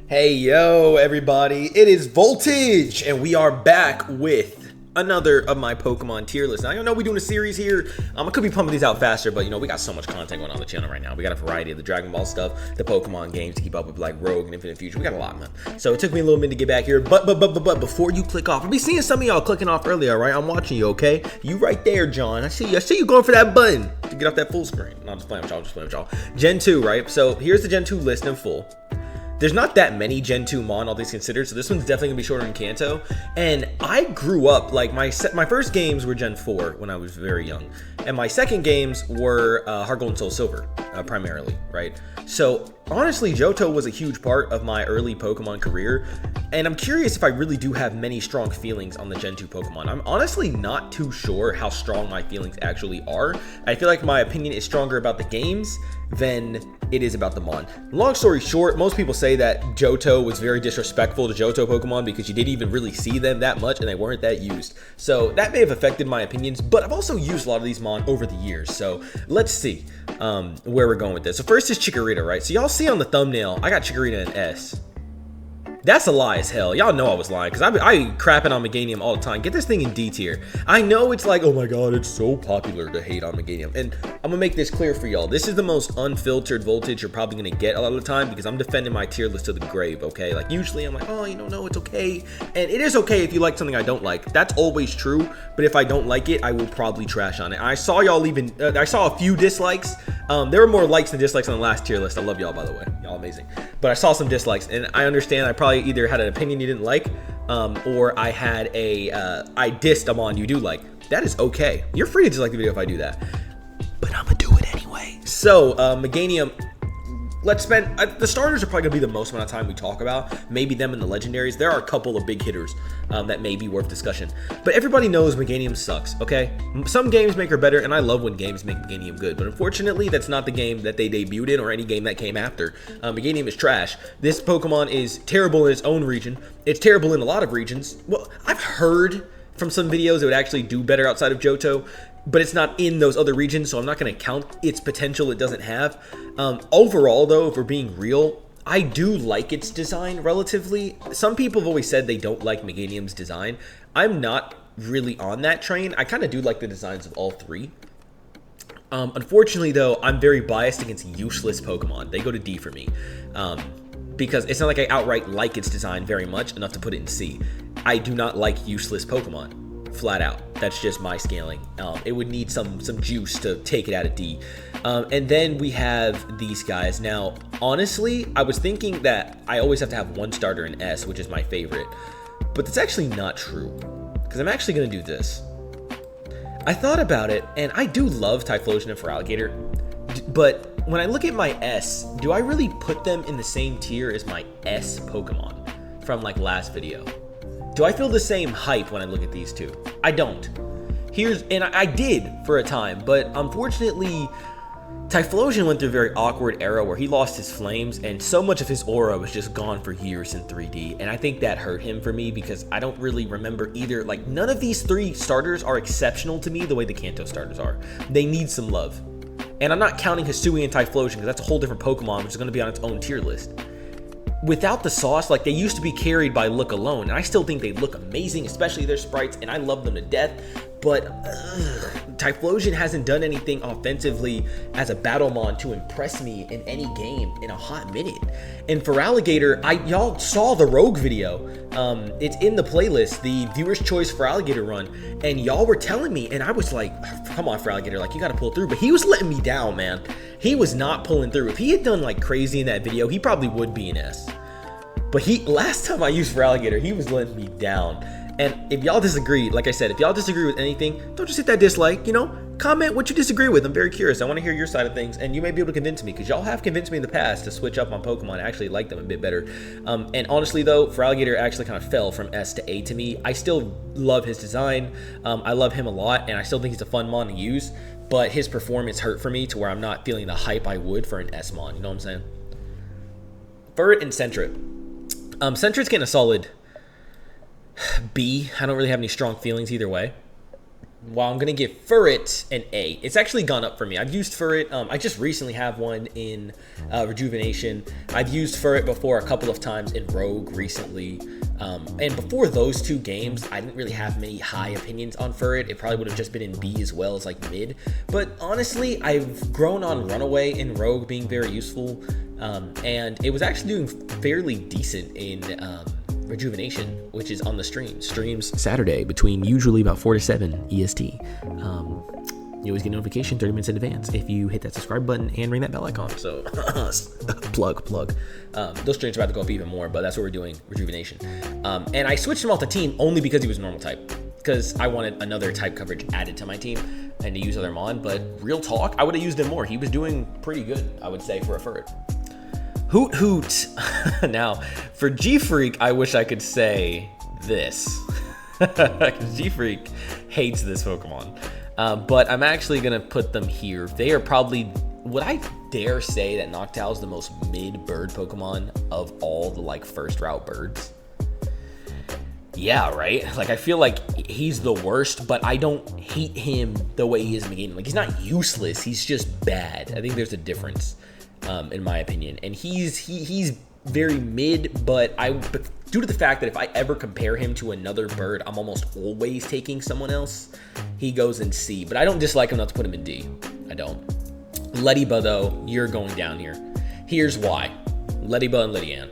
Hey, yo, everybody. It is Voltage, and we are back with another of my Pokemon tier list. Now, I know we're doing a series here. I could be pumping these out faster, but, we got so much content going on the channel right now. We got a variety of the Dragon Ball stuff, the Pokemon games to keep up with, like Rogue and Infinite Future. We got a lot, man. So it took me a little minute to get back here, but before you click off, I'll be seeing some of y'all clicking off earlier, right? I'm watching you, okay? You right there, John. I see you going for that button to get off that full screen. No, I'm just playing with y'all, Gen 2, right? So here's the Gen 2 list in full. There's not that many Gen 2 Mon, all things considered, so this one's definitely gonna be shorter than Kanto. And I grew up, like, my first games were Gen 4 when I was very young. And my second games were Heart Gold and Soul Silver, primarily, right? So, honestly, Johto was a huge part of my early Pokemon career. And I'm curious if I really do have many strong feelings on the Gen 2 Pokemon. I'm honestly not too sure how strong my feelings actually are. I feel like my opinion is stronger about the games than it is about the Mon. Long story short, most people say that Johto was very disrespectful to Johto Pokemon because you didn't even really see them that much and they weren't that used. So that may have affected my opinions, but I've also used a lot of these Mon over the years. So let's see where we're going with this. So first is Chikorita, right? So y'all see on the thumbnail, I got Chikorita in S. That's a lie as hell. Y'all know I was lying because I crapping on Meganium all the time. Get this thing in D tier. I know it's like, oh my god, it's so popular to hate on Meganium. And I'm gonna make this clear for y'all. This is the most unfiltered Voltage you're probably gonna get a lot of the time because I'm defending my tier list to the grave, okay? Like usually I'm like, oh, no, it's okay. And it is okay if you like something I don't like. That's always true. But if I don't like it, I will probably trash on it. I saw y'all leaving, I saw a few dislikes. There were more likes than dislikes on the last tier list. I love y'all, by the way. Y'all amazing. But I saw some dislikes, and I understand I probably either had an opinion you didn't like, or I had I dissed them on you do like. That is okay. You're free to dislike the video if I do that. But I'm gonna do it anyway. So, Meganium, let's spend, the starters are probably gonna be the most amount of time we talk about. Maybe them and the legendaries. There are a couple of big hitters that may be worth discussion. But everybody knows Meganium sucks, okay? Some games make her better, and I love when games make Meganium good. But unfortunately, that's not the game that they debuted in or any game that came after. Meganium is trash. This Pokemon is terrible in its own region. It's terrible in a lot of regions. Well, I've heard from some videos it would actually do better outside of Johto, but it's not in those other regions, so I'm not going to count its potential it doesn't have. Overall, though, if we're being real, I do like its design relatively. Some people have always said they don't like Meganium's design. I'm not really on that train. I kind of do like the designs of all three. Unfortunately, though, I'm very biased against useless Pokemon. They go to D for me. Because it's not like I outright like its design very much, enough to put it in C. I do not like useless Pokemon, flat out. That's just my scaling. It would need some juice to take it out of D. And then we have these guys. Now, honestly, I was thinking that I always have to have one starter in S, which is my favorite. But that's actually not true, because I'm actually going to do this. I thought about it, and I do love Typhlosion and Feraligatr, but when I look at my S, do I really put them in the same tier as my S Pokemon from like last video? Do I feel the same hype when I look at these two? I don't. And I did for a time, but unfortunately, Typhlosion went through a very awkward era where he lost his flames and so much of his aura was just gone for years in 3D. And I think that hurt him for me because I don't really remember either. Like, none of these three starters are exceptional to me the way the Kanto starters are. They need some love. And I'm not counting Hisui and Typhlosion because that's a whole different Pokemon, which is going to be on its own tier list. Without the sauce, like, they used to be carried by look alone, and I still think they look amazing, especially their sprites, and I love them to death. But Typhlosion hasn't done anything offensively as a Battlemon to impress me in any game in a hot minute. And Feraligatr, y'all saw the Rogue video. It's in the playlist, the Viewer's Choice Feraligatr run, and y'all were telling me, and I was like, come on, Feraligatr, like, you gotta pull through. But he was letting me down, man. He was not pulling through. If he had done like crazy in that video, he probably would be an S. But last time I used Feraligatr, he was letting me down. And if y'all disagree, like I said, if y'all disagree with anything, don't just hit that dislike, comment what you disagree with. I'm very curious. I want to hear your side of things, and you may be able to convince me, because y'all have convinced me in the past to switch up on Pokemon and actually like them a bit better. And honestly, though, Feraligatr actually kind of fell from S to A to me. I still love his design. I love him a lot, and I still think he's a fun Mon to use, but his performance hurt for me to where I'm not feeling the hype I would for an S-Mon, you know what I'm saying? Furret and Sentret. Sentret's getting a solid B. I don't really have any strong feelings either way. while I'm going to give Furret an A. It's actually gone up for me. I've used Furret. I just recently have one in Rejuvenation. I've used Furret before a couple of times in Rogue recently. And before those 2 games, I didn't really have many high opinions on Furret. It probably would have just been in B as well as like mid. But honestly, I've grown on Runaway in Rogue being very useful. And it was actually doing fairly decent in Rejuvenation, which is on the streams Saturday between usually about 4 to 7 EST. You always get notification 30 minutes in advance if you hit that subscribe button and ring that bell icon. So plug. Those streams are about to go up even more, but that's what we're doing, Rejuvenation. And I switched him off the team only because he was normal type, because I wanted another type coverage added to my team and to use other Mon. But real talk, I would have used him more. He was doing pretty good, I would say, for a Furret. Hoot. Now, for Gfreak, I wish I could say this. Because Gfreak hates this Pokemon. But I'm actually going to put them here. They are probably, would I dare say that Noctowl is the most mid-bird Pokemon of all the, like, first route birds? Yeah, right? Like, I feel like he's the worst, but I don't hate him the way he is in the game. Like, he's not useless. He's just bad. I think there's a difference. In my opinion, and he's very mid, but due to the fact that if I ever compare him to another bird, I'm almost always taking someone else. He goes in C, but I don't dislike him enough to put him in D. I don't. Lediba, though, you're going down here. Here's why. Lediba and Lydian.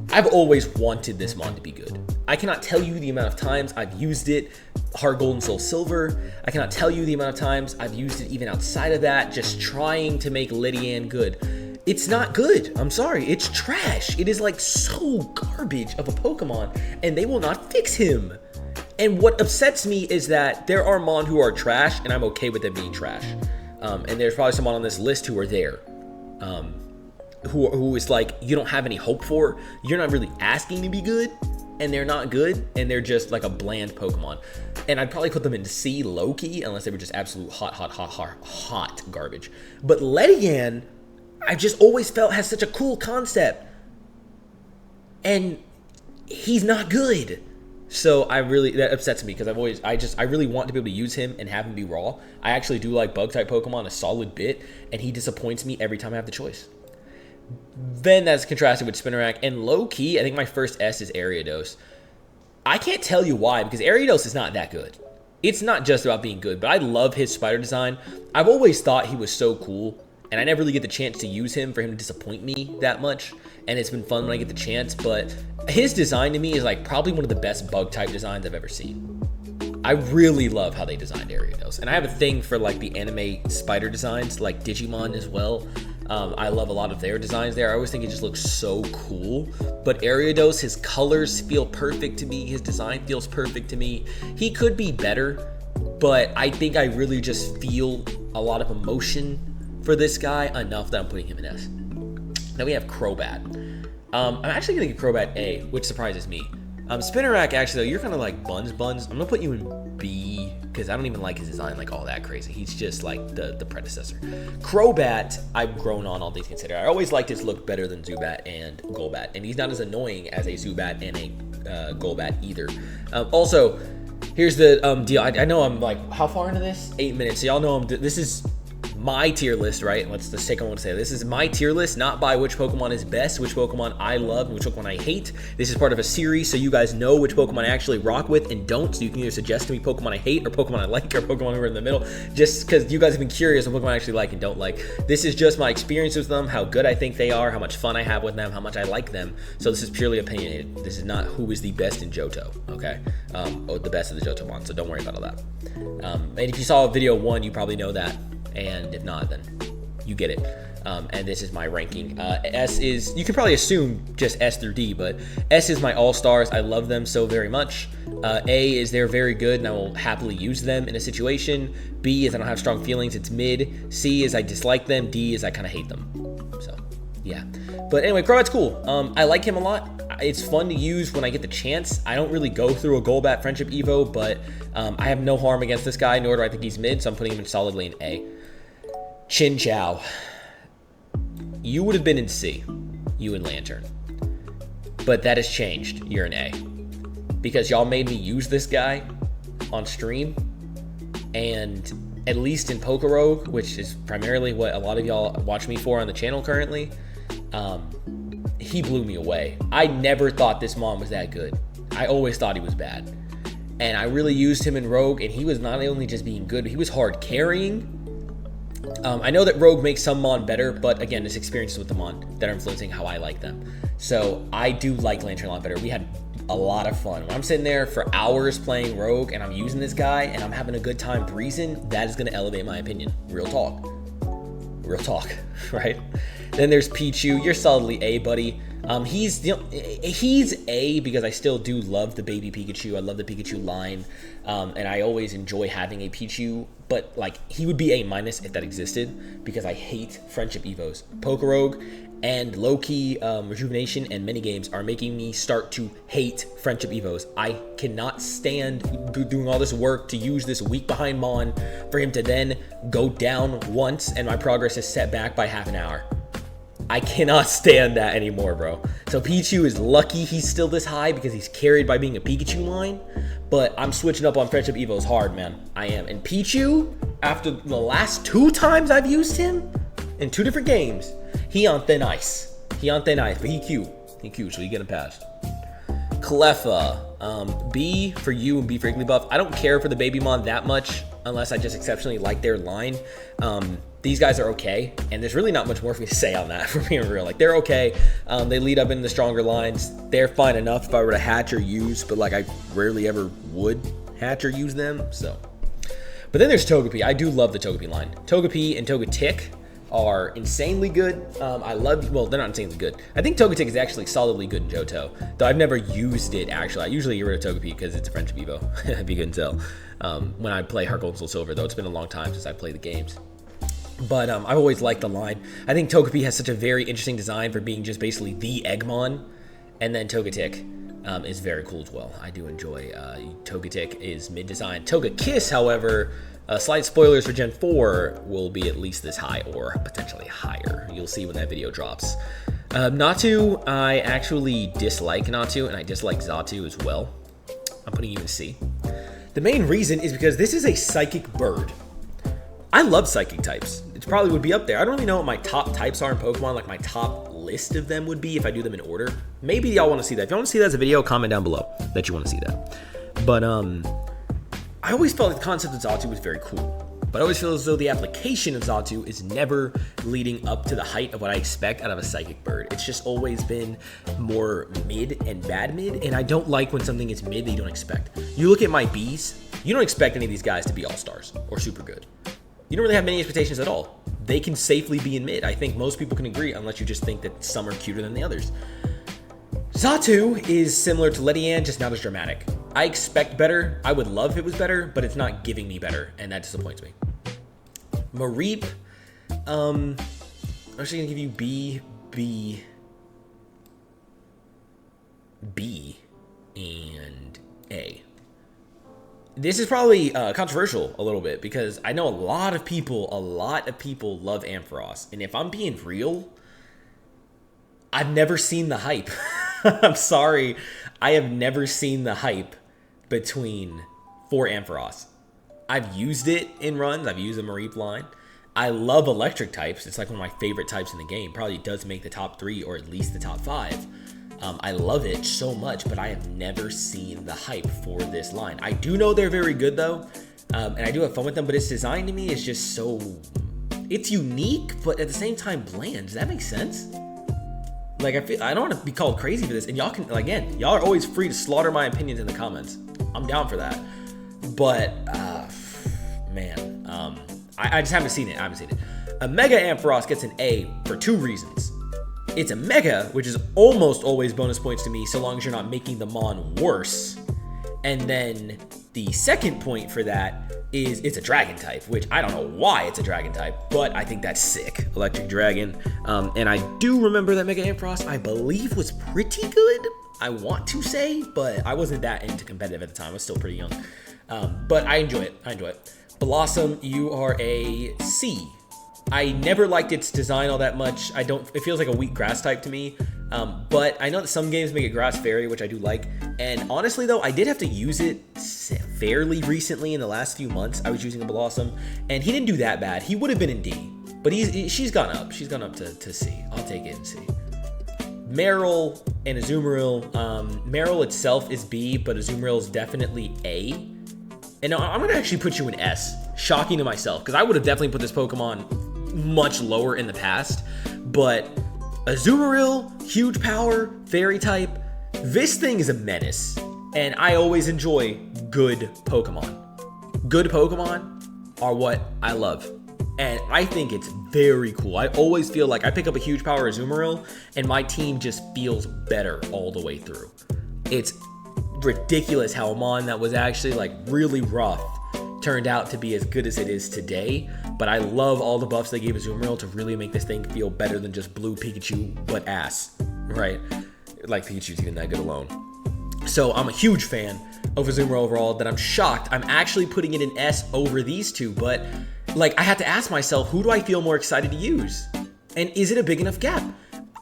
I've always wanted this Mon to be good. I cannot tell you the amount of times I've used it, Heart Gold and Soul Silver. I cannot tell you the amount of times I've used it even outside of that, just trying to make Lydian good. It's not good. I'm sorry. It's trash. It is like so garbage of a Pokemon, and they will not fix him. And what upsets me is that there are Mon who are trash, and I'm okay with them being trash. And there's probably someone on this list who are there. Who is like, you don't have any hope for. You're not really asking to be good, and they're not good, and they're just like a bland Pokemon. And I'd probably put them into C low-key, unless they were just absolute hot garbage. But Ledian, I've just always felt has such a cool concept, and he's not good. So that upsets me, because I really want to be able to use him and have him be raw. I actually do like bug type Pokemon a solid bit, and he disappoints me every time I have the choice. Then that's contrasted with Spinarak, and low-key, I think my first S is Ariados. I can't tell you why, because Ariados is not that good. It's not just about being good, but I love his spider design. I've always thought he was so cool, and I never really get the chance to use him for him to disappoint me that much, and it's been fun when I get the chance, but his design to me is like probably one of the best bug-type designs I've ever seen. I really love how they designed Ariados, and I have a thing for like the anime spider designs, like Digimon as well. I love a lot of their designs there. I always think it just looks so cool. But Ariados, his colors feel perfect to me. His design feels perfect to me. He could be better, but I think I really just feel a lot of emotion for this guy enough that I'm putting him in S. Now we have Crobat. I'm actually going to give Crobat A, which surprises me. Spinarak, actually, though, you're kind of like Buns. I'm going to put you in B, because I don't even like his design like all that crazy. He's just like the predecessor. Crobat, I've grown on all things considered. I always liked his look better than Zubat and Golbat, and he's not as annoying as a Zubat and a Golbat either. Also, here's the deal. I know I'm like, how far into this? 8 minutes. So y'all know this is my tier list, right? Let's take a moment to say this is my tier list, not by which Pokemon is best, which Pokemon I love, and which Pokemon I hate. This is part of a series, so you guys know which Pokemon I actually rock with and don't, so you can either suggest to me Pokemon I hate or Pokemon I like or Pokemon who are in the middle, just because you guys have been curious what Pokemon I actually like and don't like. This is just my experience with them, how good I think they are, how much fun I have with them, how much I like them. So this is purely opinionated. This is not who is the best in Johto, okay? The best of the Johtomon, so don't worry about all that. And if you saw video 1, you probably know that. And if not, then you get it. And this is my ranking. S is, you can probably assume just S through D, but S is my all-stars. I love them so very much. A is they're very good, and I will happily use them in a situation. B is I don't have strong feelings, it's mid. C is I dislike them. D is I kind of hate them. So, yeah. But anyway, Crobat's cool. I like him a lot. It's fun to use when I get the chance. I don't really go through a Golbat Friendship Evo, but I have no harm against this guy, nor do I think he's mid, so I'm putting him in solidly in A. Chinchou. You would have been in C, you and Lantern. But that has changed. You're in A. Because y'all made me use this guy on stream, And at least in Rogue, which is primarily what a lot of y'all watch me for on the channel currently, he blew me away. I never thought this Mon was that good. I always thought he was bad. And I really used him in Rogue, and he was not only just being good, but he was hard carrying. I know that Rogue makes some Mon better, but again, it's experiences with the Mon that are influencing how I like them. So I do like Lantern a lot better. We had a lot of fun. When I'm sitting there for hours playing Rogue and I'm using this guy and I'm having a good time breezing, that is going to elevate my opinion. Real talk. Real talk, right? Then there's Pichu. You're solidly A, buddy. He's A because I still do love the baby Pikachu. I love the Pikachu line, and I always enjoy having a Pichu. But like, he would be A- if that existed, because I hate Friendship Evos. Rogue and low-key rejuvenation and minigames are making me start to hate Friendship Evos. I cannot stand doing all this work to use this weak behind Mon for him to then go down once and my progress is set back by half an hour. I cannot stand that anymore, bro. So Pichu is lucky he's still this high because he's carried by being a Pikachu line. But I'm switching up on Friendship Evos hard, man. I am. And Pichu, after the last 2 times I've used him in 2 different games, he on thin ice. He on thin ice, but he cute. He cute, so he getting past. Cleffa, B for you and B for Igglybuff. I don't care for the Babymon that much unless I just exceptionally like their line. These guys are okay, and there's really not much more for me to say on that, for being real. Like, they're okay. They lead up into the stronger lines. They're fine enough if I were to hatch or use, but like, I rarely ever would hatch or use them, so. But then there's Togepi. I do love the Togepi line. Togepi and Togetic are insanely good. I love, well, they're not insanely good. I think Togetic is actually solidly good in Johto, though I've never used it, actually. I usually get rid of Togepi because it's a Friendship Evo, if you couldn't tell. When I play Heart Gold and Soul Silver, though, it's been a long time since I played the games. But I've always liked the line. I think Togepi has such a very interesting design for being just basically the Eggmon, and then Togetic is very cool as well. I do enjoy Togetic is mid-design. Togekiss, however, slight spoilers for Gen 4, will be at least this high or potentially higher. You'll see when that video drops. Natu, I actually dislike Natu, and I dislike Xatu as well. I'm putting you in C. The main reason is because this is a psychic bird. I love psychic types. It probably would be up there. I don't really know what my top types are in Pokemon, like my top list of them would be if I do them in order. Maybe y'all want to see that. If you want to see that as a video, comment down below that you want to see that. But I always felt like the concept of Xatu was very cool. But I always feel as though the application of Xatu is never leading up to the height of what I expect out of a psychic bird. It's just always been more mid and bad mid, and I don't like when something is mid that you don't expect. You look at my Bs, you don't expect any of these guys to be all-stars or super good. You don't really have many expectations at all. They can safely be in mid. I think most people can agree, unless you just think that some are cuter than the others. Xatu is similar to Ledian, just not as dramatic. I expect better. I would love if it was better, but it's not giving me better, and that disappoints me. Mareep, I'm actually gonna give you B, and A. This is probably controversial a little bit because I know a lot of people love Ampharos. And if I'm being real, I've never seen the hype. I'm sorry. I have never seen the hype for Ampharos. I've used it in runs. I've used the Mareep line. I love electric types. It's like one of my favorite types in the game. Probably does make the top 3 or at least the top 5. I love it so much, but I have never seen the hype for this line. I do know they're very good, though, and I do have fun with them, but its design to me is just so... It's unique, but at the same time bland. Does that make sense? Like, I don't want to be called crazy for this, and y'all can, again, y'all are always free to slaughter my opinions in the comments. I'm down for that. But, man, I just haven't seen it. A Mega Ampharos gets an A for 2 reasons. It's a Mega, which is almost always bonus points to me, so long as you're not making the Mon worse. And then the second point for that is it's a Dragon type, which I don't know why it's a Dragon type, but I think that's sick. Electric Dragon. And I do remember that Mega Ampharos, I believe, was pretty good, I want to say, but I wasn't that into competitive at the time. I was still pretty young. But I enjoy it. Blossom, you are a C. I never liked its design all that much. It feels like a weak grass type to me. But I know that some games make it grass fairy, which I do like. And honestly though, I did have to use it fairly recently in the last few months. I was using a Blossom, and he didn't do that bad. He would have been in D, but she's gone up. She's gone up to C. I'll take it in C. Meryl and Azumarill. Meryl itself is B, but Azumarill is definitely A. And I'm going to actually put you in S. Shocking to myself, because I would have definitely put this Pokemon much lower in the past. But Azumarill, huge power, fairy type. This thing is a menace. And I always enjoy good Pokemon. Good Pokemon are what I love. And I think it's very cool. I always feel like I pick up a huge power Azumarill, and my team just feels better all the way through. It's ridiculous how a mon that was actually like really rough turned out to be as good as it is today. But I love all the buffs they gave Azumarill to really make this thing feel better than just blue Pikachu, but ass, right? Like Pikachu's even that good alone. So I'm a huge fan of Azumarill overall, that I'm shocked I'm actually putting it in S over these two. But like, I had to ask myself, who do I feel more excited to use? And is it a big enough gap?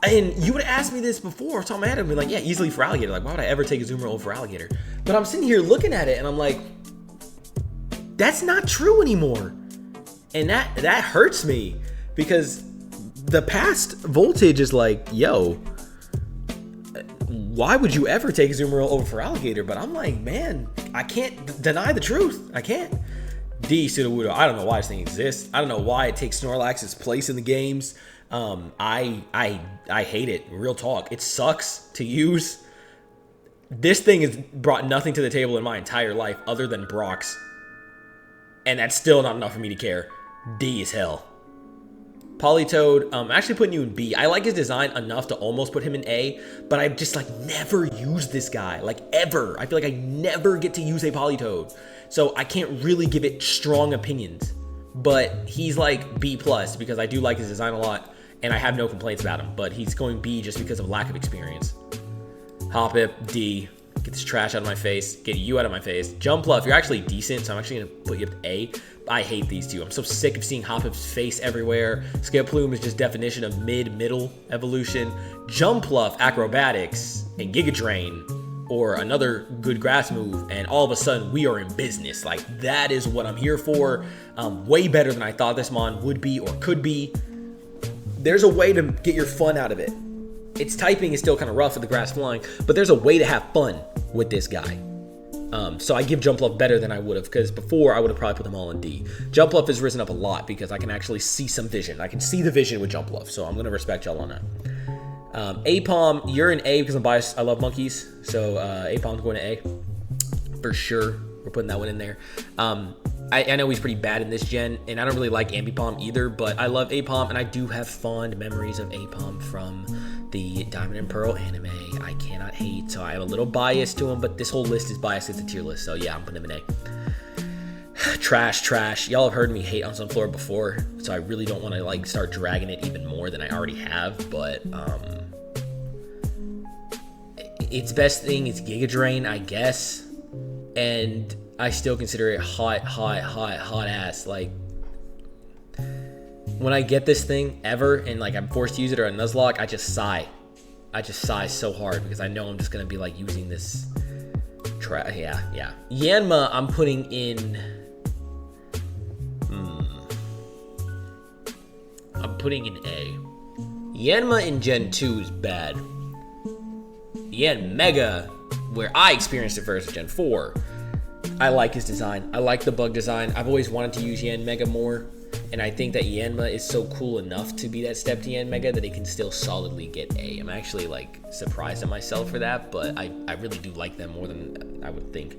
And you would have asked me this before, off the top of my head, I'd be like, yeah, easily for Alligator. Like, why would I ever take Azumarill over Alligator? But I'm sitting here looking at it, and I'm like, that's not true anymore. And that hurts me, because the past Voltage is like, yo, why would you ever take Azumarill over for Alligator? But I'm like, man, I can't deny the truth. I can't. D, Sudowoodo, I don't know why this thing exists. I don't know why it takes Snorlax's place in the games. I hate it. Real talk. It sucks to use. This thing has brought nothing to the table in my entire life other than Brock's. And that's still not enough for me to care. D is hell. Politoed, I'm actually putting you in B. I like his design enough to almost put him in A, but I've just like never used this guy, like ever. I feel like I never get to use a Politoed, so I can't really give it strong opinions. But he's like B plus because I do like his design a lot, and I have no complaints about him. But he's going B just because of lack of experience. Hoppip, D. Get this trash out of my face. Get you out of my face. Jumpluff, you're actually decent, so I'm actually going to put you up to A. I hate these two. I'm so sick of seeing Hoppip's face everywhere. Skiploom is just definition of mid-middle evolution. Jumpluff, acrobatics, and Giga Drain, or another good grass move, and all of a sudden we are in business. Like, that is what I'm here for. Way better than I thought this mon would be or could be. There's a way to get your fun out of it. Its typing is still kind of rough with the grass flying, but there's a way to have fun with this guy. So I give Jumpluff better than I would have, because before I would have probably put them all in D. Jumpluff has risen up a lot because I can actually see some vision. I can see the vision with Jumpluff, so I'm going to respect y'all on that. Apom, you're in A because I'm biased. I love monkeys, so Apom's going to A for sure. We're putting that one in there. I know he's pretty bad in this gen, and I don't really like Ambipom either, but I love Apom, and I do have fond memories of Apom from the Diamond and Pearl anime. I cannot hate, so I have a little bias to him, but this whole list is biased. It's a tier list, so yeah, I'm putting him in A. Trash. Y'all have heard me hate on Sunflower before, so I really don't want to like start dragging it even more than I already have, but its best thing is Giga Drain, I guess, and I still consider it hot ass. Like, when I get this thing ever and like I'm forced to use it or a Nuzlocke, I just sigh. I just sigh so hard because I know I'm just gonna be like using this. Yeah. Yanma, I'm putting in. I'm putting in A. Yanma in Gen 2 is bad. Yan Mega, where I experienced it first, Gen 4. I like his design. I like the bug design. I've always wanted to use Yan Mega more, and I think that Yanma is so cool enough to be that step to Yan Mega that it can still solidly get A. I'm actually like surprised at myself for that, but I really do like them more than I would think.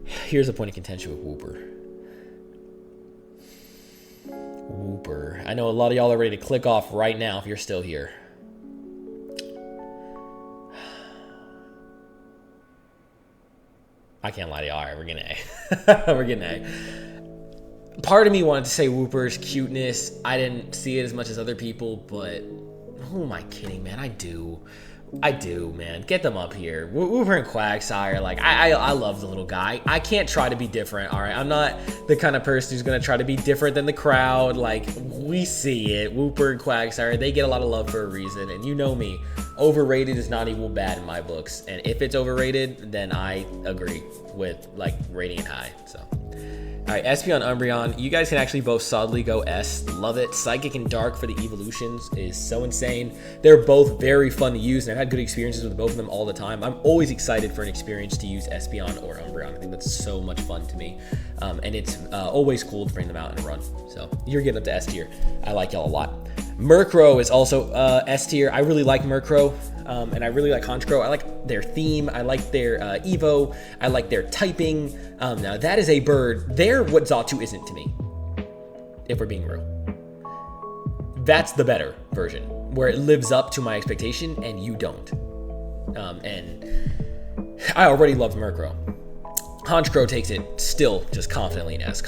Here's a point of contention with Wooper. I know a lot of y'all are ready to click off right now if you're still here. I can't lie to y'all. All right, we're getting A. We're getting A. Part of me wanted to say Wooper's cuteness. I didn't see it as much as other people, but who am I kidding, man? I do. I do, man. Get them up here. Wooper and Quagsire, like, I love the little guy. I can't try to be different, all right? I'm not the kind of person who's going to try to be different than the crowd. Like, we see it. Wooper and Quagsire, they get a lot of love for a reason. And you know me. Overrated is not equal bad in my books. And if it's overrated, then I agree with, like, rating it high, so. All right, Espeon, Umbreon, you guys can actually both solidly go S. Love it. Psychic and Dark for the evolutions is so insane. They're both very fun to use, and I've had good experiences with both of them all the time. I'm always excited for an experience to use Espeon or Umbreon. I think that's so much fun to me, and it's always cool to bring them out in a run. So you're getting up to S tier. I like y'all a lot. Murkrow is also S tier. I really like Murkrow. And I really like Honchkrow. I like their theme. I like their Evo. I like their typing. Now, that is a bird. They're what Johto isn't to me, if we're being real. That's the better version, where it lives up to my expectation, and you don't. And I already love Murkrow. Honchkrow takes it still just confidently in S,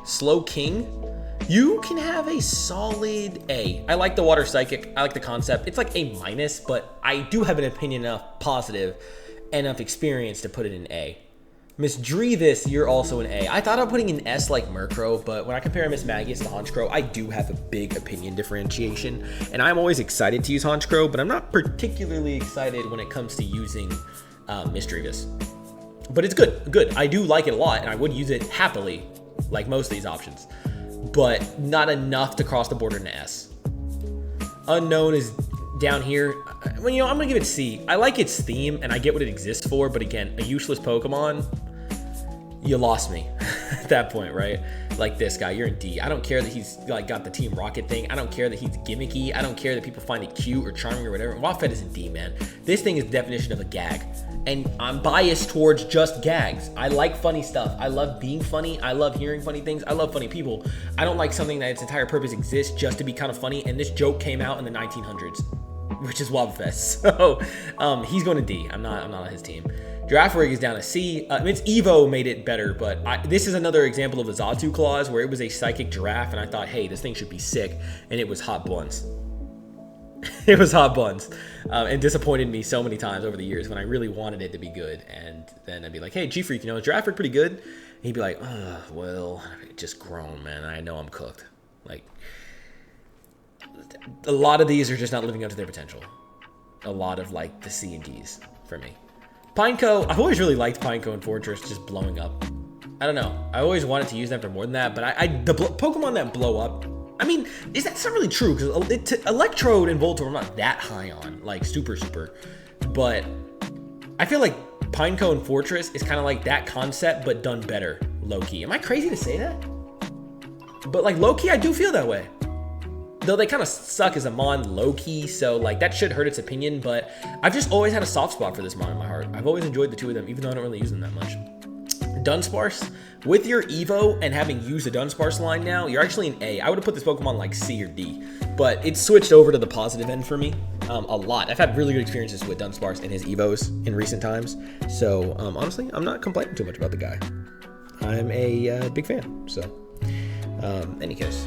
Slow King. You can have a solid A. I like the Water Psychic. I like the concept. It's like A-, but I do have an opinion enough positive and enough experience to put it in A. Miss Drevis, you're also an A. I thought of putting an S like Murkrow, but when I compare Miss Magius to Honchkrow, I do have a big opinion differentiation. And I'm always excited to use Honchkrow, but I'm not particularly excited when it comes to using Miss Drevis. But it's good. I do like it a lot, and I would use it happily, like most of these options. But not enough to cross the border into S. Unknown is down here. Well, you know, I'm gonna give it C. I like its theme, and I get what it exists for, but again, a useless Pokemon, you lost me at that point, right? Like this guy, you're in D. I don't care that he's like got the Team Rocket thing. I don't care that he's gimmicky. I don't care that people find it cute or charming or whatever. Wildfed is in D, man. This thing is the definition of a gag. And I'm biased towards just gags. I like funny stuff. I love being funny. I love hearing funny things. I love funny people. I don't like something that its entire purpose exists just to be kind of funny. And this joke came out in the 1900s, which is Wobbuffet. So he's going to D. I'm not on his team. Gfreak is down to C. Its Evo made it better, but this is another example of a Johto clause where it was a psychic giraffe, and I thought, hey, this thing should be sick, and it was hot buns. It was hot buns, and disappointed me so many times over the years when I really wanted it to be good, and then I'd be like, hey, Gfreak, you know, is Gfreak pretty good? And he'd be like, well, just grown, man. I know I'm cooked. Like, a lot of these are just not living up to their potential. A lot of, like, the C and Ds for me. Pineco, I've always really liked Pineco and Fortress just blowing up. I don't know. I always wanted to use them for more than that, but the Pokemon that blow up, I mean, that's not really true, because Electrode and Voltorb I'm not that high on, like super, but I feel like Pineco and Fortress is kind of like that concept, but done better, low-key. Am I crazy to say that? But like low-key, I do feel that way. Though they kind of suck as a mon low-key, so like that should hurt its opinion, but I've just always had a soft spot for this mon in my heart. I've always enjoyed the two of them, even though I don't really use them that much. Dunsparce, with your Evo and having used the Dunsparce line now, you're actually an A. I would have put this Pokemon like C or D, but it's switched over to the positive end for me a lot. I've had really good experiences with Dunsparce and his Evos in recent times, so honestly, I'm not complaining too much about the guy. I'm a big fan, so any case.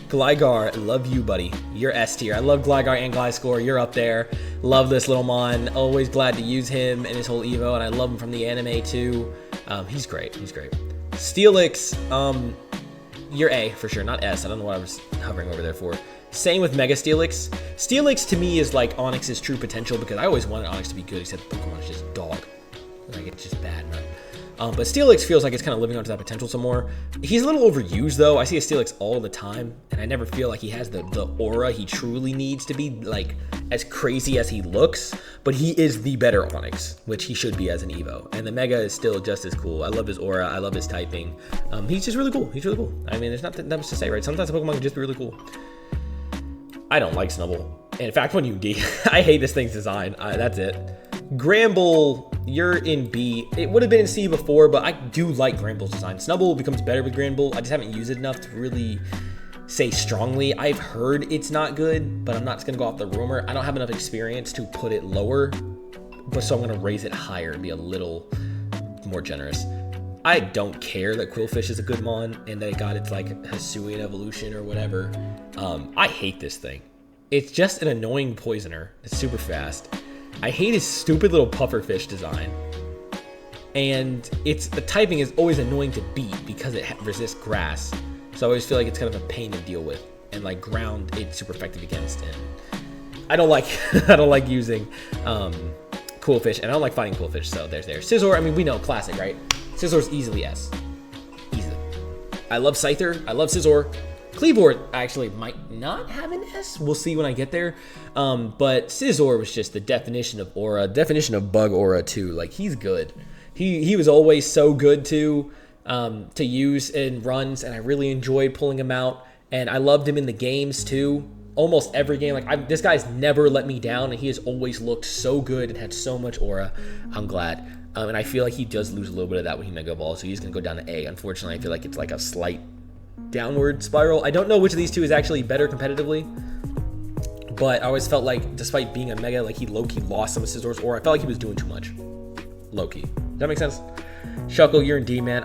Gligar, love you, buddy. You're S tier. I love Gligar and Gliscor. You're up there. Love this little mon. Always glad to use him and his whole Evo, and I love him from the anime too. He's great. Steelix, you're A for sure, not S. I don't know what I was hovering over there for. Same with Mega Steelix. Steelix to me is like Onix's true potential, because I always wanted Onix to be good, except Pokemon is just dog. Like, it's just bad, man. But Steelix feels like it's kind of living up to that potential some more. He's a little overused, though. I see a Steelix all the time, and I never feel like he has the aura he truly needs to be, like, as crazy as he looks. But he is the better Onix, which he should be as an Evo. And the Mega is still just as cool. I love his aura. I love his typing. He's just really cool. I mean, there's not that much to say, right? Sometimes a Pokemon can just be really cool. I don't like Snubbull. In fact, when you D, I hate this thing's design. That's it. Gramble, you're in B. It would have been in C before, but I do like Gramble's design. Snubbull becomes better with Gramble. I just haven't used it enough to really say strongly. I've heard it's not good, but I'm not just going to go off the rumor. I don't have enough experience to put it lower, but so I'm going to raise it higher and be a little more generous. I don't care that Quillfish is a good mon and that it got its like Hisuian evolution or whatever. I hate this thing. It's just an annoying poisoner. It's super fast. I hate his stupid little pufferfish design. And the typing is always annoying to beat because it resists grass. So I always feel like it's kind of a pain to deal with. And like ground, it's super effective against. And I don't like I don't like using cool fish, and I don't like fighting cool fish. So there's Scizor. I mean, we know classic, right? Scizor's easily S. Easily. I love Scyther. I love Scizor. Kleavor actually might not have an S. We'll see when I get there. But Scizor was just the definition of aura, definition of bug aura too. Like, he's good. He was always so good to use in runs, and I really enjoyed pulling him out. And I loved him in the games too. Almost every game. Like, this guy's never let me down, and he has always looked so good and had so much aura. I'm glad. And I feel like he does lose a little bit of that when he Mega Evolves, so he's going to go down to A. Unfortunately, I feel like it's like a slight downward spiral. I don't know which of these two is actually better competitively, but I always felt like, despite being a Mega, like, he low-key lost some of Scizor's aura. I felt like he was doing too much. Low-key. Does that make sense? Shuckle, you're in D, man.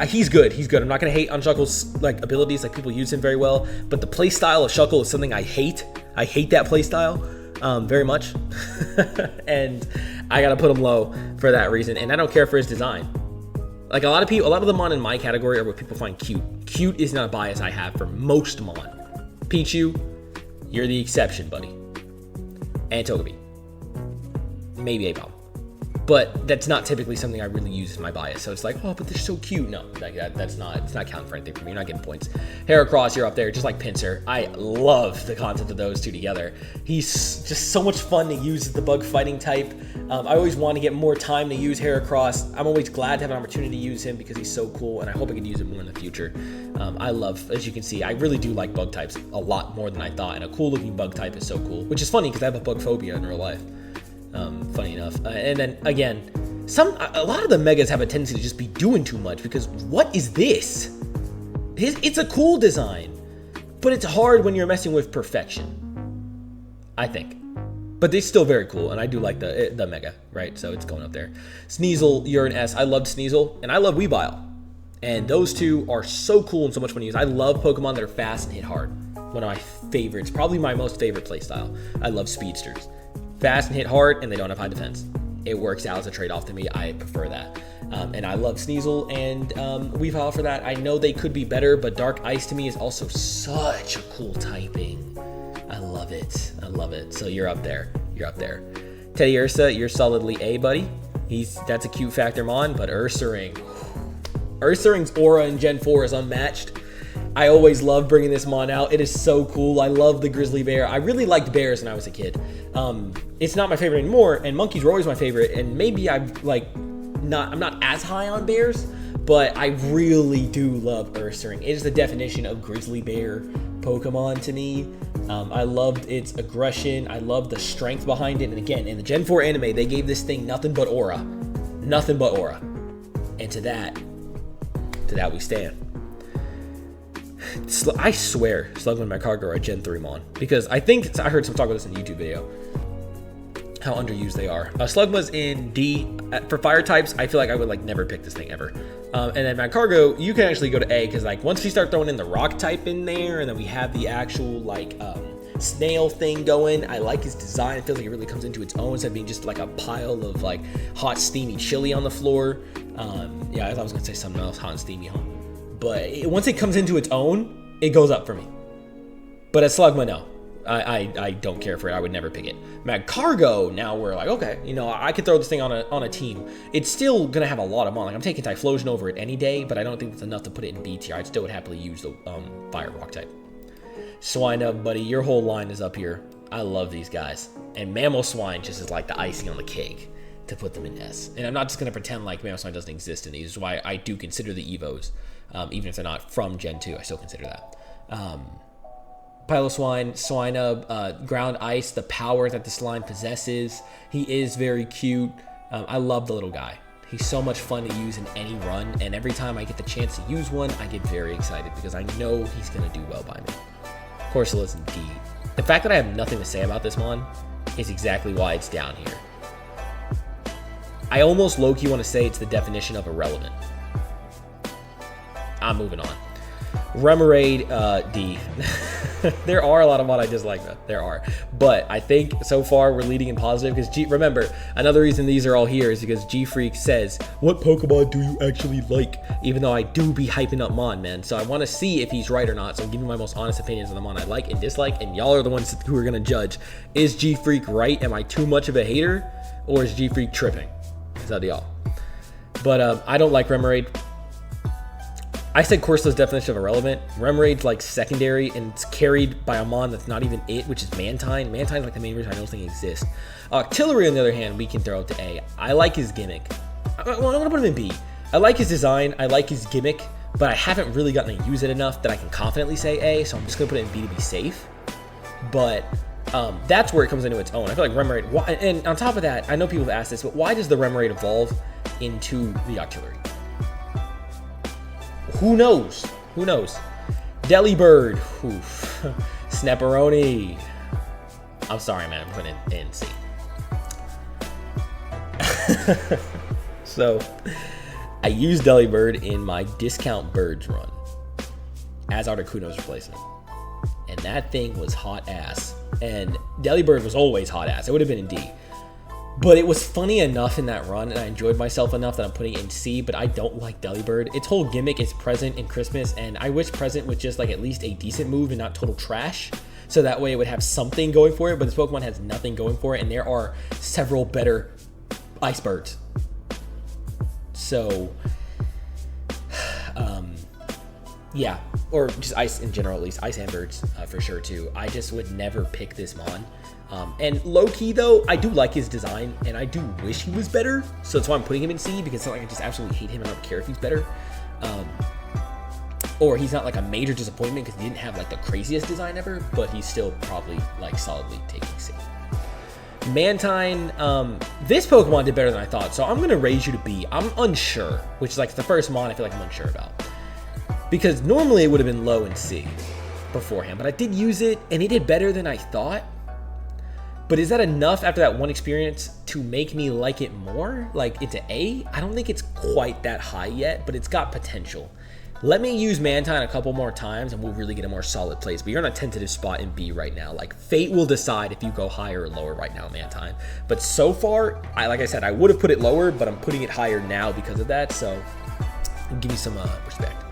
He's good. He's good. I'm not going to hate on Shuckle's like abilities. Like, people use him very well, but the play style of Shuckle is something I hate. I hate that play style very much. And I got to put him low for that reason. And I don't care for his design. Like, a lot of the Mon in my category are what people find cute. Cute is not a bias I have for most Mon. Pichu, you're the exception, buddy. And Togepi. Maybe A-Bomb. But that's not typically something I really use as my bias. So it's like, oh, but they're so cute. No, like it's not counting for anything for me. You're not getting points. Heracross, you're up there, just like Pinsir. I love the concept of those two together. He's just so much fun to use as the bug fighting type. I always want to get more time to use Heracross. I'm always glad to have an opportunity to use him because he's so cool, and I hope I can use him more in the future. I love, as you can see, I really do like bug types a lot more than I thought, and a cool looking bug type is so cool, which is funny because I have a bug phobia in real life. Funny enough. And then again, a lot of the Megas have a tendency to just be doing too much, because what is this? It's a cool design, but it's hard when you're messing with perfection, I think. But it's still very cool, and I do like the Mega, right? So it's going up there. Sneasel, you're an S. I loved Sneasel, and I love Weavile. And those two are so cool and so much fun to use. I love Pokemon that are fast and hit hard. One of my favorites, probably my most favorite playstyle. I love speedsters. Fast and hit hard, and they don't have high defense. It works out as a trade-off to me. I prefer that. And I love Sneasel and Weavile for that. I know they could be better, but Dark Ice to me is also such a cool typing. I love it. I love it. So you're up there. You're up there. Teddy Ursa, you're solidly A, buddy. That's a cute factor Mon, but Ursaring. Ursaring's aura in Gen 4 is unmatched. I always love bringing this Mon out. It is so cool. I love the grizzly bear. I really liked bears when I was a kid. It's not my favorite anymore, and monkeys were always my favorite. And maybe I'm not as high on bears, but I really do love Ursaring. It is the definition of grizzly bear Pokemon to me. I loved its aggression. I loved the strength behind it. And again, in the Gen 4 anime, they gave this thing nothing but aura. Nothing but aura. And to that we stand. I swear Slugma and Magcargo are a Gen 3 Mon, because I heard some talk about this in a YouTube video, how underused they are. Slugma's in D. For fire types, I feel like I would never pick this thing ever. And then Magcargo, you can actually go to A, because once we start throwing in the rock type in there, and then we have the actual snail thing going, I like his design. It feels like it really comes into its own instead of being just like a pile of hot steamy chili on the floor. Yeah, I thought I was gonna say something else, hot and steamy, huh? But once it comes into its own, it goes up for me. But at Slugma, no. I don't care for it. I would never pick it. Magcargo, now we're like, okay, I could throw this thing on a team. It's still going to have a lot of Mon. I'm taking Typhlosion over it any day, but I don't think it's enough to put it in B tier. I still would happily use the Fire Rock type. Swinub, buddy, your whole line is up here. I love these guys. And Mamoswine just is like the icing on the cake to put them in S. And I'm not just going to pretend like Mamoswine doesn't exist in these. This is why I do consider the Evos. Even if they're not from Gen 2, I still consider that. Piloswine, Swinub, Ground Ice, the power that this line possesses. He is very cute. I love the little guy. He's so much fun to use in any run, and every time I get the chance to use one, I get very excited because I know he's going to do well by me. Corsolas in D. The fact that I have nothing to say about this Mon is exactly why it's down here. I almost low-key want to say it's the definition of irrelevant. I'm moving on. Remoraid, D. There are a lot of mod I dislike, though. There are. But I think so far we're leading in positive because remember, another reason these are all here is because Gfreak says, what Pokemon do you actually like? Even though I do be hyping up Mon, man. So I want to see if he's right or not. So I'm giving my most honest opinions on the Mon I like and dislike. And y'all are the ones who are going to judge. Is Gfreak right? Am I too much of a hater? Or is Gfreak tripping? It's up to y'all. But I don't like Remoraid. I said Corso's definition of irrelevant. Remoraid's like secondary and it's carried by a Mon that's not even it, which is Mantine. Mantine's like the main reason I don't think it exists. Octillery, on the other hand, we can throw it to A. I like his gimmick. I'm gonna put him in B. I like his design, I like his gimmick, but I haven't really gotten to use it enough that I can confidently say A, so I'm just gonna put it in B to be safe. But that's where it comes into its own. I feel like Remoraid, and on top of that, I know people have asked this, but why does the Remoraid evolve into the Octillery? Who knows? Who knows? Delibird. Oof. Snapperoni. I'm sorry, man. I'm putting it in C. So, I used Delibird in my discount birds run as Articuno's replacement. And that thing was hot ass. And Delibird was always hot ass. It would have been in D. But it was funny enough in that run, and I enjoyed myself enough that I'm putting it in C, but I don't like Delibird. Its whole gimmick is Present in Christmas, and I wish Present was just like at least a decent move and not total trash. So that way it would have something going for it, but this Pokemon has nothing going for it, and there are several better Ice Birds. So, yeah, or just Ice in general, at least. Ice and Birds for sure, too. I just would never pick this Mon. And low-key, though, I do like his design, and I do wish he was better, so that's why I'm putting him in C, because it's not like I just absolutely hate him and I don't care if he's better. Or he's not like a major disappointment because he didn't have like the craziest design ever, but he's still probably like solidly taking C. Mantine, this Pokemon did better than I thought, so I'm going to raise you to B. I'm unsure, which is like the first Mon I feel like I'm unsure about. Because normally it would have been low in C beforehand, but I did use it, and it did better than I thought. But is that enough after that one experience to make me like it more? Like into A? I don't think it's quite that high yet, but it's got potential. Let me use Mantine a couple more times and we'll really get a more solid place. But you're in a tentative spot in B right now. Like fate will decide if you go higher or lower right now, Mantine. But so far, like I said, I would have put it lower, but I'm putting it higher now because of that. So I'll give you some respect.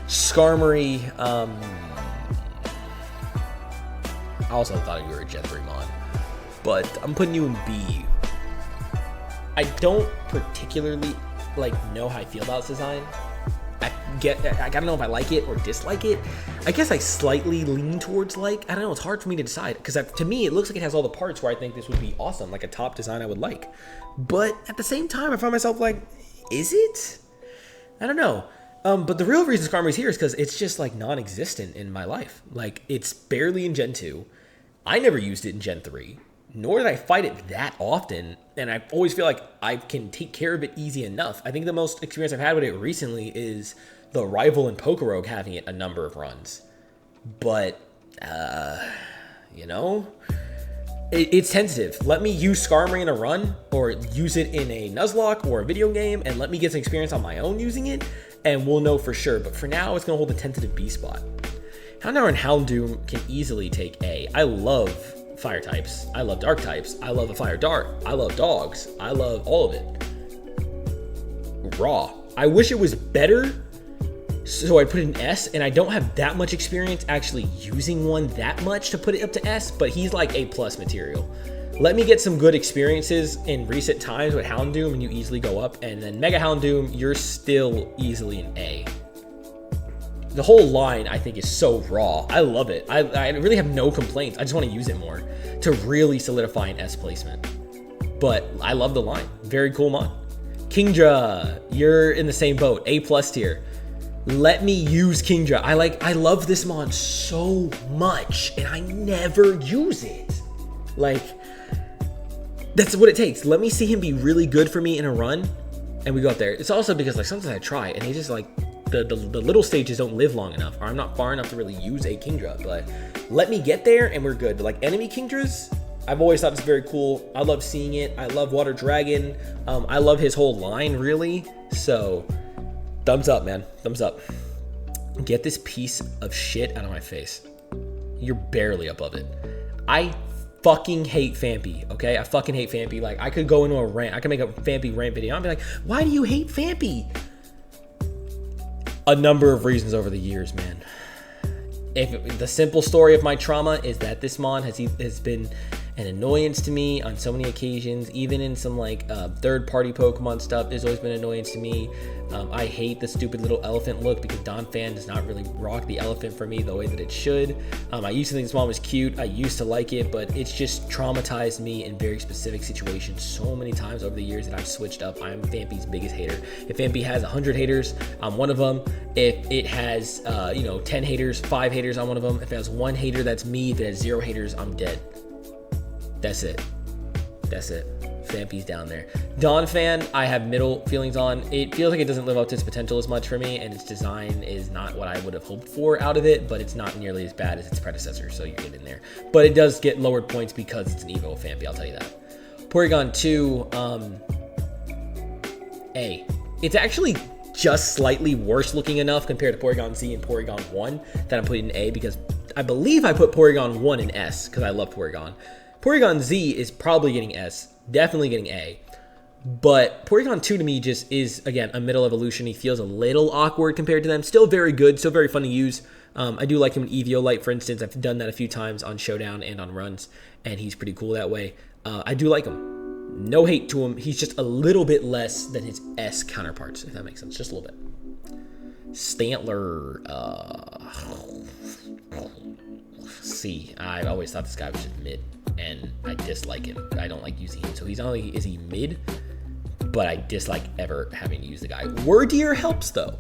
Skarmory. I also thought you were a Gen 3 Mon. But I'm putting you in B. I don't particularly know how I feel about this design. I don't know if I like it or dislike it. I guess I slightly lean towards like. I don't know. It's hard for me to decide because to me it looks like it has all the parts where I think this would be awesome, like a top design I would like. But at the same time, I find myself like, is it? I don't know. But the real reason Skarmory's here is because it's just like non-existent in my life. Like it's barely in Gen 2. I never used it in Gen 3. Nor did I fight it that often, and I always feel like I can take care of it easy enough. I think the most experience I've had with it recently is the rival and Pokerogue having it a number of runs. But, you know, it's tentative. Let me use Skarmory in a run, or use it in a Nuzlocke or a video game, and let me get some experience on my own using it, and we'll know for sure. But for now, it's going to hold a tentative B spot. Houndour and Houndoom can easily take A. I love fire types. I love dark types. I love a fire dart. I love dogs. I love all of it. Raw. I wish it was better, so I put it in S, and I don't have that much experience actually using one that much to put it up to S, but he's like A+ material. Let me get some good experiences in recent times with Houndoom, and you easily go up, and then Mega Houndoom, you're still easily an A. The whole line, I think, is so raw. I love it. I really have no complaints. I just want to use it more to really solidify an S placement. But I love the line. Very cool Mon. Kingdra, you're in the same boat. A+ tier. Let me use Kingdra. I love this Mon so much, and I never use it. Like, that's what it takes. Let me see him be really good for me in a run, and we go up there. It's also because like sometimes I try, and they just like, the little stages don't live long enough, or I'm not far enough to really use a Kingdra, but let me get there and we're good. But like enemy Kingdras, I've always thought it's very cool. I love seeing it. I love Water Dragon. I love his whole line, really. So thumbs up, man. Thumbs up. Get this piece of shit out of my face. You're barely above it. I fucking hate Fampy, okay? I fucking hate Fampy. Like, I could go into a rant. I could make a Fampy rant video. I'd be like, why do you hate Fampy? A number of reasons over the years, man. The simple story of my trauma is that this mon has been an annoyance to me on so many occasions, even in some like third-party Pokemon stuff. There's always been an annoyance to me. I hate the stupid little elephant look because Donphan does not really rock the elephant for me the way that it should. I used to think this mon was cute. I used to like it, but it's just traumatized me in very specific situations so many times over the years that I've switched up. I'm Fampy's biggest hater. If Fampy has 100 haters, I'm one of them. If it has 10 haters, 5 haters, I'm one of them. If it has 1 hater, that's me. If it has 0 haters, I'm dead. That's it. That's it. Fampy's down there. Donphan, I have middle feelings on. It feels like it doesn't live up to its potential as much for me, and its design is not what I would have hoped for out of it, but it's not nearly as bad as its predecessor, so you get in there. But it does get lowered points because it's an Evo Fampy, I'll tell you that. Porygon 2, A. It's actually just slightly worse looking enough compared to Porygon Z and Porygon 1 that I'm putting in A, because I believe I put Porygon 1 in S because I love Porygon. Porygon Z is probably getting S, definitely getting A. But Porygon 2 to me just is, again, a middle evolution. He feels a little awkward compared to them. Still very good, still very fun to use. I do like him in Eviolite, for instance. I've done that a few times on Showdown and on runs, and he's pretty cool that way. I do like him. No hate to him. He's just a little bit less than his S counterparts, if that makes sense. Just a little bit. Stantler. C. I always thought this guy was just mid, and I dislike him. I don't like using him. So he's not only is he mid, but I dislike ever having to use the guy. Wordeer helps though,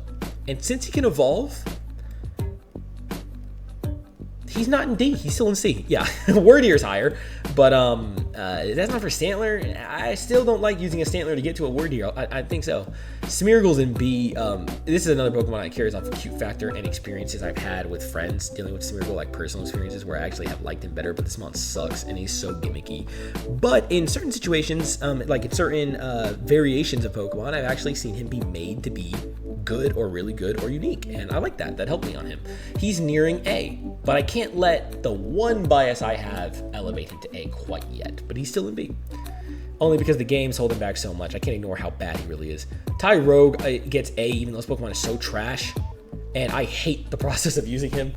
and since he can evolve, he's not in D. He's still in C. Yeah, Wordeer's higher, but that's not for Stantler. I still don't like using a Stantler to get to a Wordeer. I think so. Smeargle's in B. This is another Pokemon that carries off the cute factor and experiences I've had with friends dealing with Smeargle, like personal experiences where I actually have liked him better, but this mon sucks and he's so gimmicky. But in certain situations, like in certain variations of Pokemon, I've actually seen him be made to be good or really good or unique, and I like that. That helped me on him. He's nearing A, but I can't let the one bias I have elevate him to A quite yet, but he's still in B. Only because the game's holding back so much. I can't ignore how bad he really is. Tyrogue gets A, even though this Pokemon is so trash, and I hate the process of using him.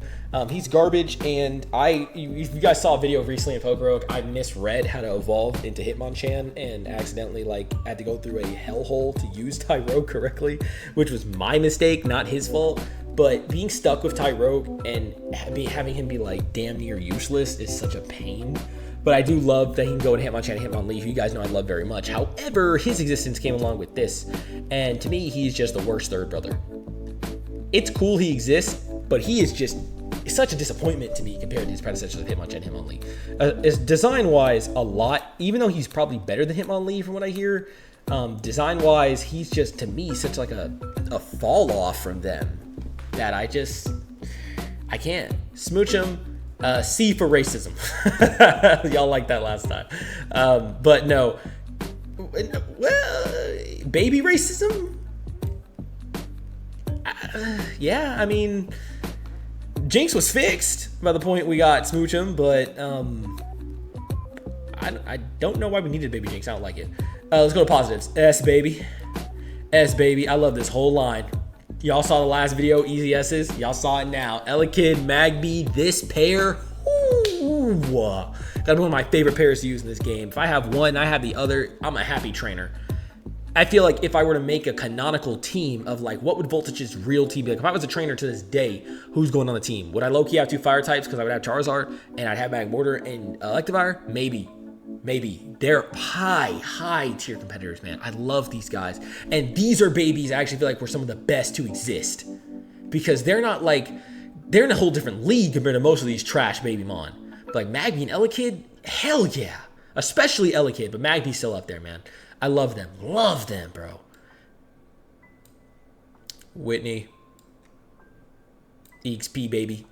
He's garbage, and if you guys saw a video recently in Pokerogue, I misread how to evolve into Hitmonchan and accidentally had to go through a hellhole to use Tyrogue correctly, which was my mistake, not his fault. But being stuck with Tyrogue and having him be like damn near useless is such a pain. But I do love that he can go to Hitmonchan and Hitmonlee, who you guys know I love very much. However, his existence came along with this, and to me, he's just the worst third brother. It's cool he exists, but he is just such a disappointment to me compared to his predecessors of Hitmonchan and Hitmonlee. Design-wise, a lot, even though he's probably better than Hitmonlee from what I hear, design-wise, he's just, to me, such like a fall-off from them that I can't. Smooch him. C for racism. Y'all liked that last time. But no. Well, baby racism? Yeah, I mean, Jinx was fixed by the point we got Smoochum, but I don't know why we needed Baby Jinx. I don't like it. Let's go to positives. S, baby. S, baby. I love this whole line. Y'all saw the last video, easy S's. Y'all saw it now. Elekid, Magby, this pair. Ooh, gotta be one of my favorite pairs to use in this game. If I have one, I have the other. I'm a happy trainer. I feel like if I were to make a canonical team of like, what would Voltage's real team be like? If I was a trainer to this day, who's going on the team? Would I low-key have 2 fire types because I would have Charizard and I'd have Magmortar and Electivire? Maybe. They're high tier competitors, man. I love these guys. And these are babies I actually feel like were some of the best to exist. Because they're not like, they're in a whole different league compared to most of these trash baby mon. But like Magby and Elekid, hell yeah. Especially Elekid, but Magby's still up there, man. I love them. Love them, bro. Whitney. EXP, baby.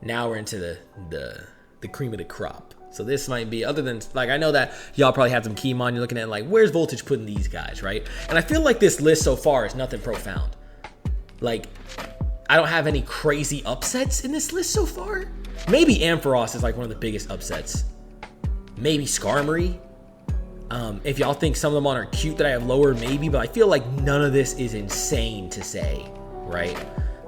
Now we're into the cream of the crop. So this might be, other than, like, I know that y'all probably have some Keymon you're looking at, like, where's Voltage putting these guys, right? And I feel like this list so far is nothing profound. Like, I don't have any crazy upsets in this list so far. Maybe Ampharos is like one of the biggest upsets. Maybe Skarmory. If y'all think some of them are cute that I have lower, maybe, but I feel like none of this is insane to say, right?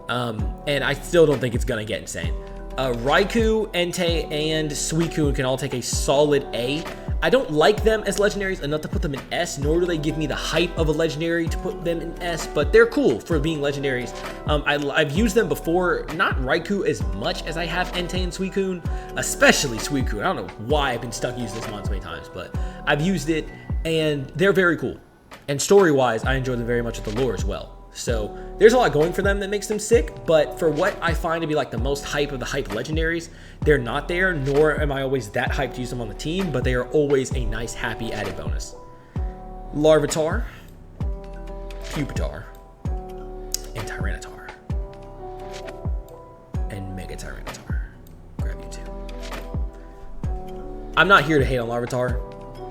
And I still don't think it's gonna get insane. Raikou, Entei, and Suicune can all take a solid A. I don't like them as legendaries enough to put them in S, nor do they give me the hype of a legendary to put them in S, but they're cool for being legendaries. I've used them before, not Raikou as much as I have Entei and Suicune, especially Suicune. I don't know why I've been stuck using this mon so many times, but I've used it, and they're very cool. And story-wise, I enjoy them very much with the lore as well. So there's a lot going for them that makes them sick, but for what I find to be like the most hype of the hype legendaries, they're not there, nor am I always that hyped to use them on the team, but they are always a nice, happy added bonus. Larvitar, Pupitar, and Tyranitar, and Mega Tyranitar. Grab you two. I'm not here to hate on Larvitar.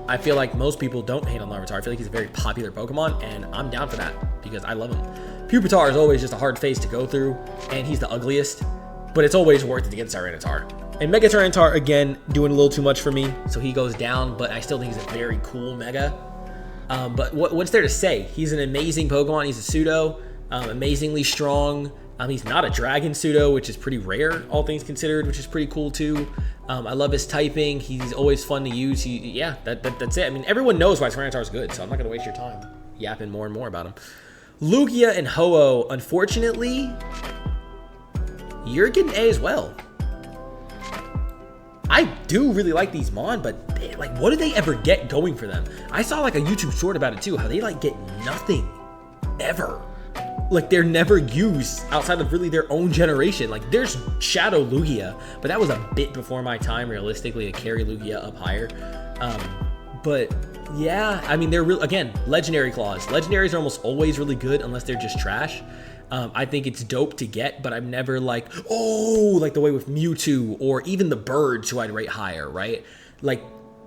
I feel like most people don't hate on Larvitar. I feel like he's a very popular Pokemon, and I'm down for that because I love him. Pupitar is always just a hard phase to go through, and he's the ugliest, but it's always worth it to get Tyranitar. And Mega Tyranitar, again, doing a little too much for me, so he goes down, but I still think he's a very cool Mega. But what's there to say? He's an amazing Pokemon. He's a pseudo, amazingly strong. He's not a dragon pseudo, which is pretty rare, all things considered, which is pretty cool too. I love his typing. He's always fun to use. Yeah, that's it. I mean, everyone knows why Tyranitar is good, so I'm not going to waste your time yapping more and more about him. Lugia and Ho-Oh, unfortunately, you're getting A as well. I do really like these Mon, but like, what do they ever get going for them? I saw like a YouTube short about it too, how they like get nothing ever. Like, they're never used outside of really their own generation. Like, there's Shadow Lugia, but that was a bit before my time, realistically, to carry Lugia up higher. But yeah, I mean, they're real, again, legendary claws. Legendaries are almost always really good unless they're just trash. I think it's dope to get, but I'm never like, oh, like the way with Mewtwo or even the birds who I'd rate higher, right? Like,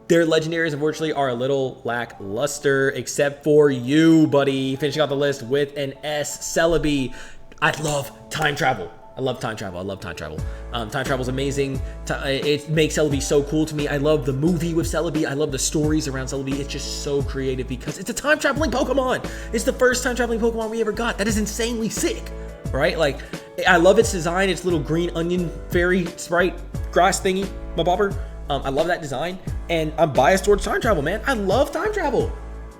their legendaries, unfortunately, are a little lackluster, except for you, buddy. Finishing out the list with an S, Celebi. I love time travel. I love time travel. I love time travel. Time travel is amazing. It makes Celebi so cool to me. I love the movie with Celebi. I love the stories around Celebi. It's just so creative because it's a time traveling Pokemon. It's the first time traveling Pokemon we ever got. That is insanely sick, right? Like, I love its design. Its little green onion fairy sprite grass thingy, my bobber. I love that design, and I'm biased towards time travel, man. I love time travel.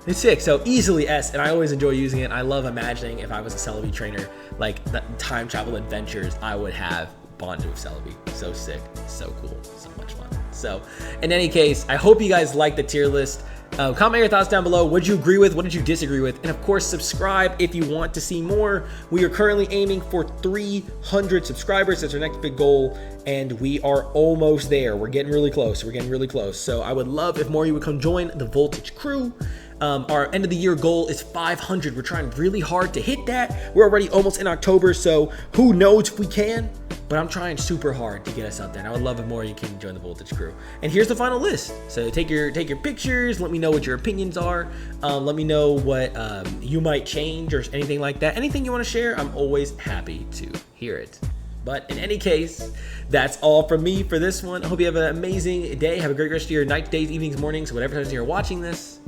It's sick, so easily S, and I always enjoy using it. I love imagining if I was a Celebi trainer, like the time travel adventures I would have bonded with Celebi. So sick, so cool, so much fun. So, in any case, I hope you guys like the tier list. Comment your thoughts down below. What did you agree with? What did you disagree with? And of course, subscribe if you want to see more. We are currently aiming for 300 subscribers. That's our next big goal, and we are almost there. We're getting really close. We're getting really close. So I would love if more of you would come join the Voltage crew. Our end of the year goal is 500. We're trying really hard to hit that. We're already almost in October, so who knows if we can, but I'm trying super hard to get us out there. And I would love if more of you can join the Voltage crew. And here's the final list. So take your pictures. Let me know what your opinions are. Let me know what you might change or anything like that. Anything you want to share, I'm always happy to hear it. But in any case, that's all from me for this one. I hope you have an amazing day. Have a great rest of your night, days, evenings, mornings, whatever time you're watching this.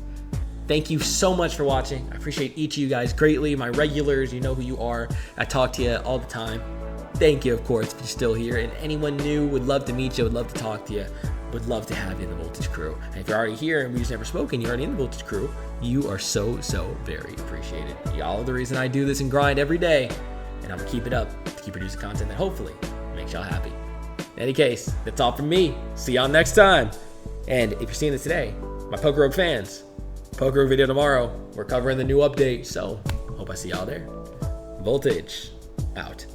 Thank you so much for watching. I appreciate each of you guys greatly. My regulars, you know who you are. I talk to you all the time. Thank you, of course, if you're still here. And anyone new, would love to meet you, would love to talk to you, would love to have you in the Voltage crew. And if you're already here and we've just never spoken, you're already in the Voltage crew, you are so, so very appreciated. Y'all are the reason I do this and grind every day. And I'm gonna keep it up to keep producing content that hopefully makes y'all happy. In any case, that's all from me. See y'all next time. And if you're seeing this today, my Pokerogue fans, Pokerogue video tomorrow. We're covering the new update, so hope I see y'all there. Voltage out.